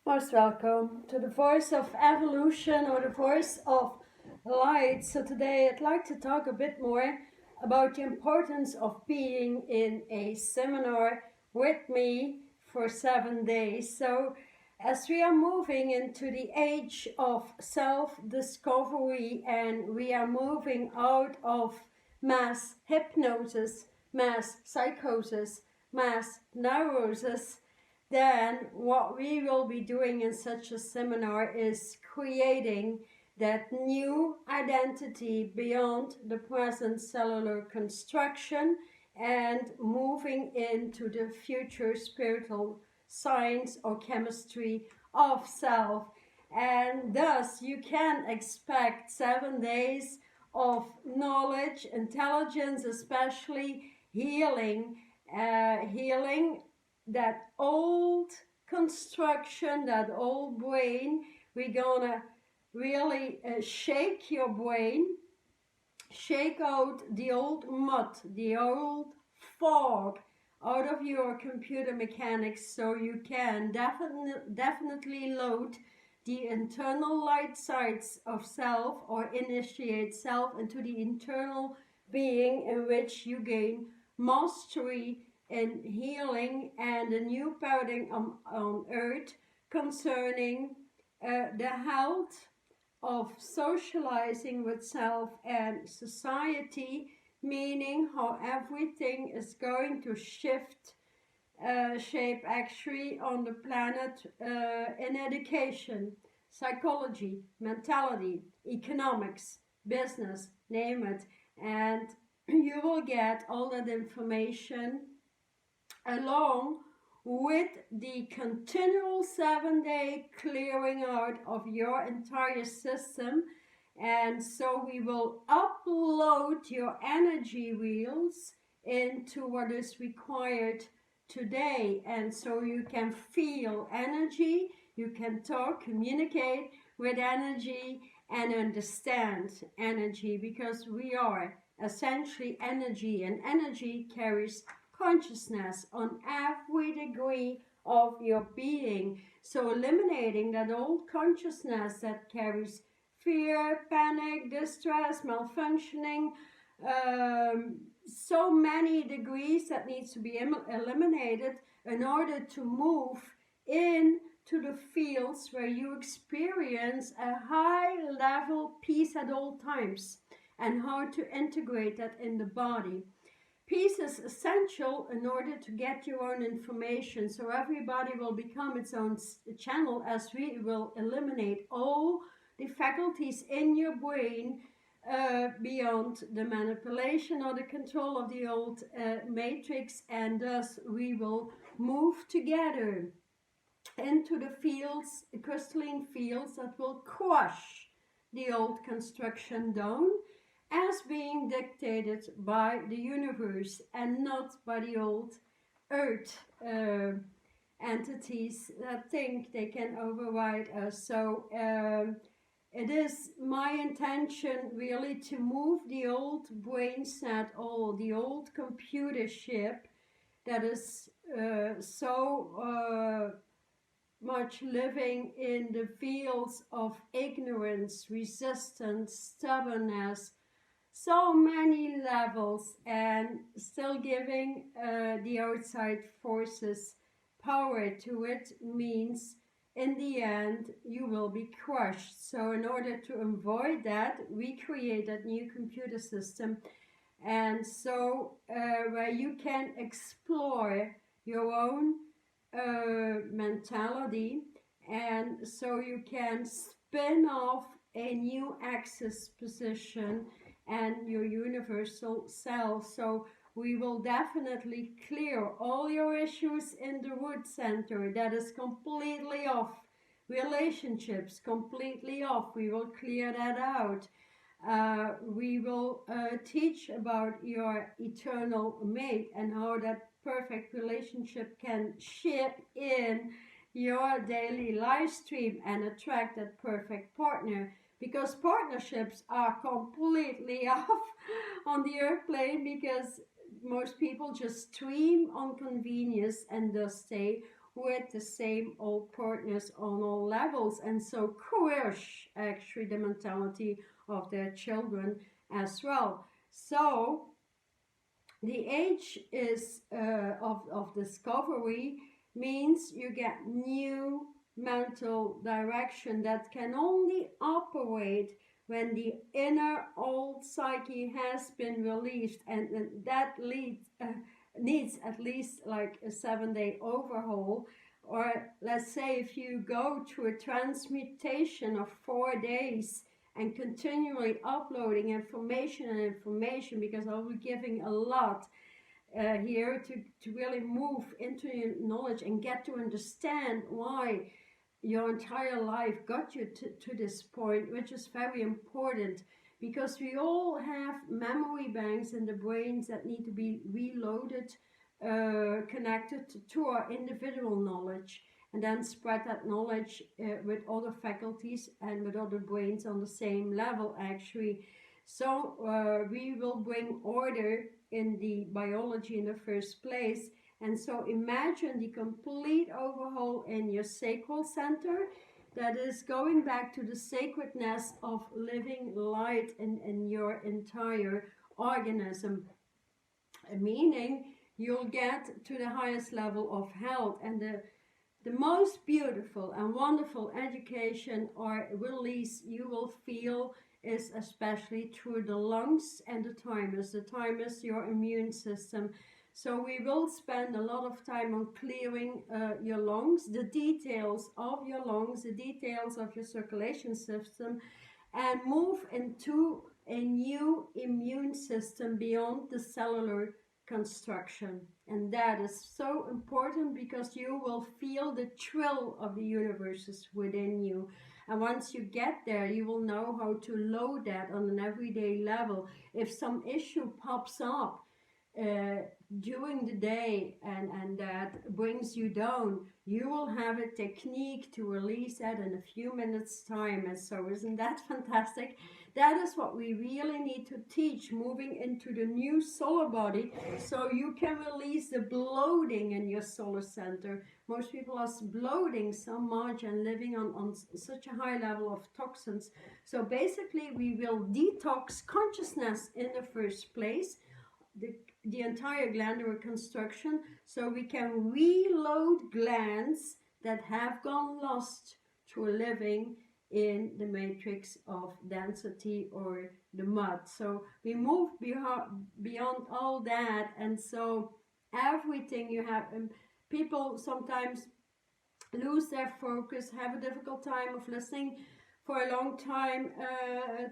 Most welcome to the Voice of Evolution or the Voice of Light. So today I'd like to talk a bit more about the importance of being in a seminar with me for 7 days. So as we are moving into the age of self-discovery and we are moving out of mass hypnosis, mass psychosis, mass neurosis, then what we will be doing in such a seminar is creating that new identity beyond the present cellular construction and moving into the future spiritual science or chemistry of self. And thus you can expect 7 days of knowledge, intelligence, especially healing, healing that old construction, that old brain. We're gonna really shake your brain, shake out the old mud, the old fog out of your computer mechanics, so you can definitely load the internal light sides of self or initiate self into the internal being in which you gain mastery in healing and a new paradigm on earth concerning the health of socializing with self and society, meaning how everything is going to shift shape actually on the planet in education, psychology, mentality, economics, business, name it. And you will get all that information along with the continual 7-day clearing out of your entire system. And so we will upload your energy wheels into what is required today, and so you can feel energy, you can talk, communicate with energy and understand energy, because we are essentially energy, and energy carries consciousness on every degree of your being. So eliminating that old consciousness that carries fear, panic, distress, malfunctioning, so many degrees that needs to be eliminated in order to move into the fields where you experience a high level peace at all times, and how to integrate that in the body. Peace is essential in order to get your own information, so everybody will become its own channel as we will eliminate all the faculties in your brain beyond the manipulation or the control of the old matrix, and thus we will move together into the fields, the crystalline fields that will crush the old construction down as being dictated by the universe and not by the old earth entities that think they can override us. So it is my intention really to move the old brain set, all the old computer chip that is so much living in the fields of ignorance, resistance, stubbornness, so many levels, and still giving the outside forces power to it, means in the end you will be crushed. So in order to avoid that, we create that new computer system, and so where you can explore your own mentality, and so you can spin off a new axis position and your universal self. So we will definitely clear all your issues in the root center that is completely off. Relationships completely off, we will clear that out. We will teach about your eternal mate and how that perfect relationship can shift in your daily live stream and attract that perfect partner, because partnerships are completely off on the airplane, because most people just stream on convenience and thus stay with the same old partners on all levels, and so coerce actually the mentality of their children as well. So the age is of discovery means you get new mental direction that can only operate when the inner old psyche has been released, and that needs at least like a 7-day overhaul. Or let's say if you go to a transmutation of 4 days and continually uploading information and information, because I'll be giving a lot here to really move into your knowledge and get to understand why your entire life got you to this point, which is very important, because we all have memory banks in the brains that need to be reloaded, connected to our individual knowledge, and then spread that knowledge with other faculties and with other brains on the same level actually. So we will bring order in the biology in the first place. And so imagine the complete overhaul in your sacral center, that is going back to the sacredness of living light in your entire organism, meaning you'll get to the highest level of health. And the most beautiful and wonderful education or release you will feel is especially through the lungs and the thymus. The thymus, your immune system. So we will spend a lot of time on clearing your lungs, the details of your lungs, the details of your circulation system, and move into a new immune system beyond the cellular construction. And that is so important, because you will feel the thrill of the universes within you. And once you get there, you will know how to load that on an everyday level. If some issue pops up during the day and that brings you down, you will have a technique to release that in a few minutes time. And so isn't that fantastic? That is what we really need to teach moving into the new solar body, so you can release the bloating in your solar center. Most people are bloating so much and living on such a high level of toxins. So basically we will detox consciousness in the first place, the entire glandular construction, so we can reload glands that have gone lost through living in the matrix of density or the mud. So we move beyond all that, and so everything you have, people sometimes lose their focus, have a difficult time of listening for a long time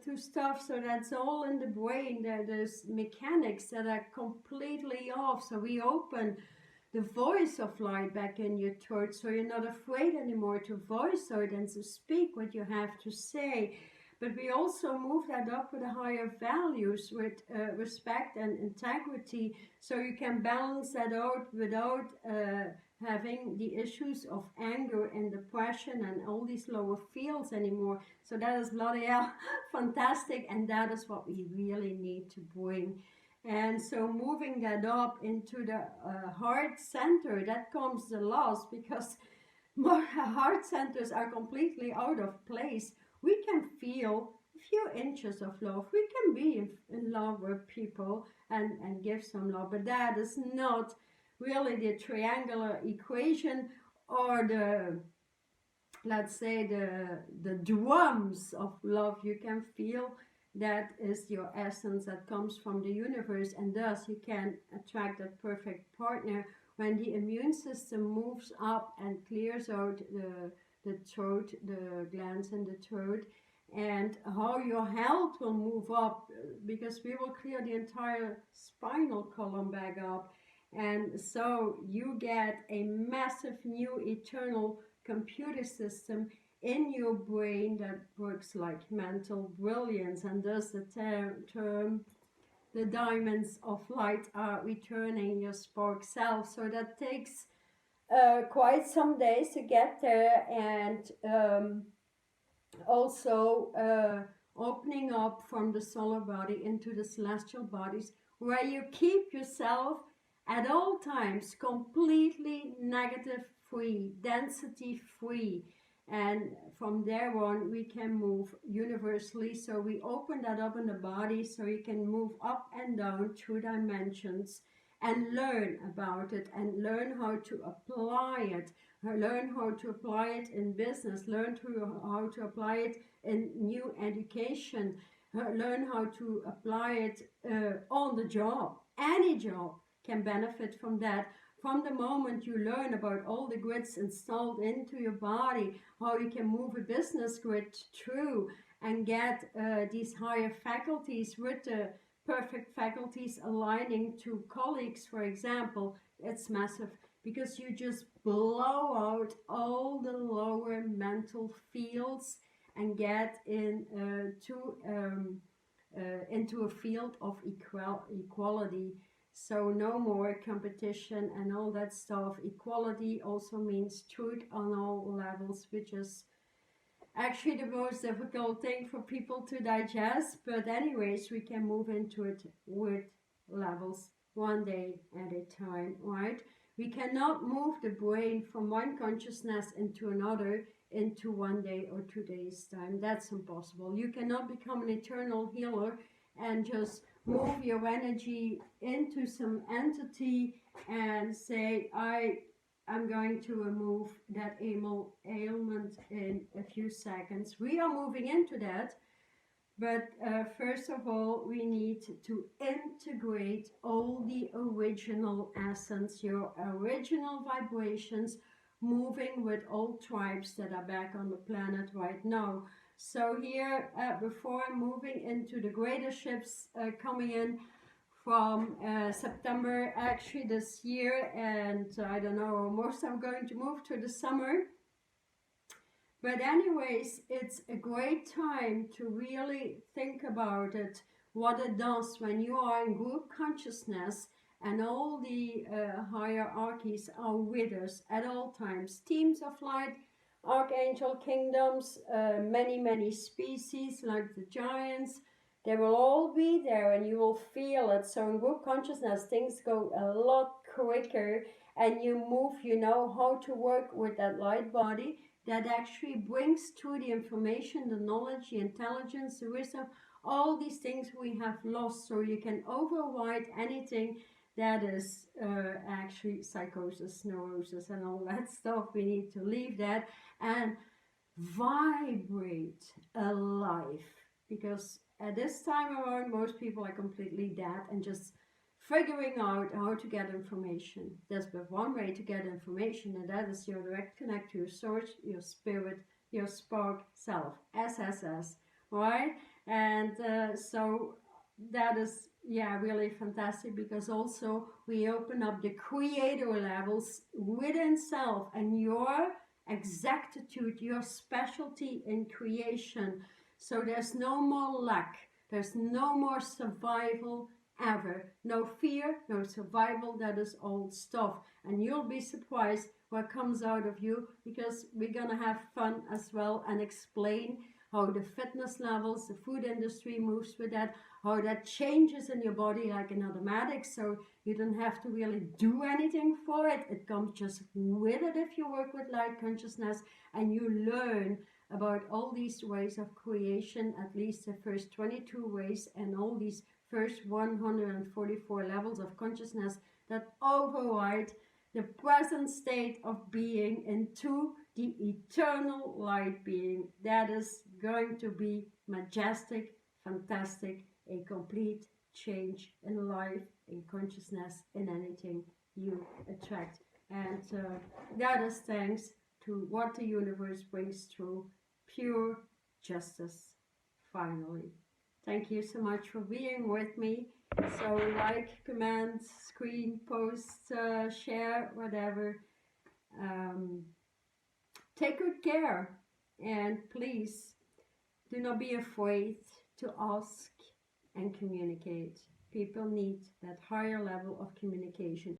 to stuff. So that's all in the brain. There's mechanics that are completely off. So we open the voice of light back in your throat, so you're not afraid anymore to voice out and to speak what you have to say. But we also move that up with the higher values, with respect and integrity, so you can balance that out without having the issues of anger and depression and all these lower fields anymore. So that is bloody hell fantastic, and that is what we really need to bring. And so moving that up into the heart center, that comes the last, because more heart centers are completely out of place. We can feel a few inches of love. We can be in love with people and give some love, but that is not really the triangular equation, or the, let's say, the drums of love you can feel. That is your essence that comes from the universe, and thus you can attract that perfect partner when the immune system moves up and clears out the throat, the glands in the throat, and how your health will move up, because we will clear the entire spinal column back up. And so you get a massive new eternal computer system in your brain that works like mental brilliance, and thus the term the diamonds of light are returning your spark self. So that takes quite some days to get there, and also opening up from the solar body into the celestial bodies, where you keep yourself at all times completely negative free, density free. And from there on, we can move universally. So we open that up in the body so you can move up and down through dimensions and learn about it and learn how to apply it. Learn how to apply it in business, learn how to apply it in new education, learn how to apply it on the job. Any job can benefit from that. From the moment you learn about all the grids installed into your body, how you can move a business grid through and get these higher faculties with the perfect faculties aligning to colleagues, for example, it's massive because you just blow out all the lower mental fields and get into a field of equality. So no more competition and all that stuff. Equality also means truth on all levels, which is actually the most difficult thing for people to digest. But anyways, we can move into it with levels, one day at a time, right? We cannot move the brain from one consciousness into another into 1 day or 2 days time. That's impossible. You cannot become an eternal healer and just move your energy into some entity and say, I'm going to remove that ailment in a few seconds. We are moving into that, but first of all, we need to integrate all the original essence, your original vibrations, moving with all tribes that are back on the planet right now. So here, before moving into the greater ships coming in from September actually this year, and I don't know, most are going to move to the summer. But anyways, it's a great time to really think about it, what it does when you are in group consciousness and all the hierarchies are with us at all times. Teams of light, archangel kingdoms, many species like the giants, they will all be there and you will feel it. So in group consciousness, things go a lot quicker and you move, you know how to work with that light body that actually brings through the information, the knowledge, the intelligence, the wisdom, all these things we have lost. So you can override anything that is actually psychosis, neurosis and all that stuff. We need to leave that and vibrate alive, because at this time around most people are completely dead and just figuring out how to get information. There's but one way to get information, and that is your direct connect to your source, your spirit, your spark self, SSS, right? And so that is, yeah, really fantastic, because also we open up the creator levels within self and your exactitude, your specialty in creation. So there's no more lack, there's no more survival ever, no fear, no survival. That is old stuff, and you'll be surprised what comes out of you, because we're gonna have fun as well and explain how the fitness levels, the food industry moves with that, how that changes in your body like an automatic, so you don't have to really do anything for it. It comes just with it if you work with light consciousness and you learn about all these ways of creation, at least the first 22 ways, and all these first 144 levels of consciousness that override the present state of being into the eternal light being. That is going to be majestic, fantastic, a complete change in life, in consciousness, in anything you attract. And that is thanks to what the universe brings through pure justice, finally. Thank you so much for being with me. So like, comment, screen, post, share, whatever. Take good care, and please do not be afraid to ask and communicate. People need that higher level of communication.